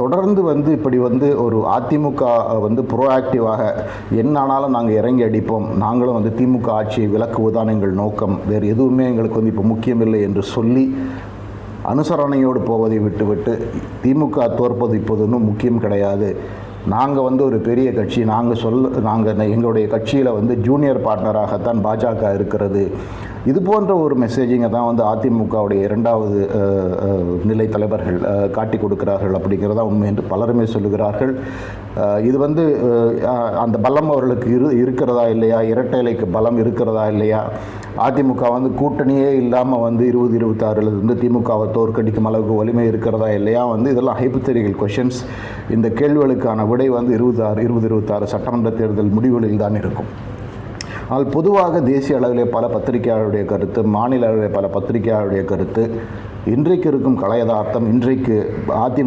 தொடர்ந்து இப்படி ஒரு அதிமுக ப்ரோஆக்டிவாக என்னானாலும் நாங்கள் இறங்கி அடிப்போம், நாங்களும் திமுக ஆட்சியை விலக்குவதுதான் எங்கள் நோக்கம், வேறு எதுவுமே எங்களுக்கு இப்போ முக்கியமில்லை என்று சொல்லி அனுசரணையோடு போவதை விட்டுவிட்டு திமுக தோற்பது இப்போது இன்னும் முக்கியம் கிடையாது, நாங்கள் ஒரு பெரிய கட்சி, நாங்கள் எங்களுடைய கட்சியில் ஜூனியர் பார்ட்னராகத்தான் பாஜக இருக்கிறது, இது போன்ற ஒரு மெசேஜிங்கை தான் அதிமுகவுடைய இரண்டாவது நிலை தலைவர்கள் காட்டி கொடுக்கிறார்கள் அப்படிங்கிறதா உண்மை என்று பலருமே சொல்லுகிறார்கள். இது அந்த பலம் அவர்களுக்கு இருக்கிறதா இல்லையா, இரட்டை இலைக்கு பலம் இருக்கிறதா இல்லையா, அதிமுக கூட்டணியே இல்லாமல் 2026 திமுகவை தோற்கடிக்கும் அளவுக்கு வலிமை இருக்கிறதா இல்லையா, இதெல்லாம் ஹைப்போதெட்டிக்கல் கொஷின்ஸ். இந்த கேள்விகளுக்கான விடை 2026 சட்டமன்ற தேர்தல் முடிவுகளில் தான் இருக்கும். ஆனால் பொதுவாக தேசிய அளவிலே பல பத்திரிகையாளருடைய கருத்து, மாநில அளவிலே பல பத்திரிகையாளருடைய கருத்து, இன்றைக்கு இருக்கும் கலை யதார்த்தம், இன்றைக்கு அதிமுக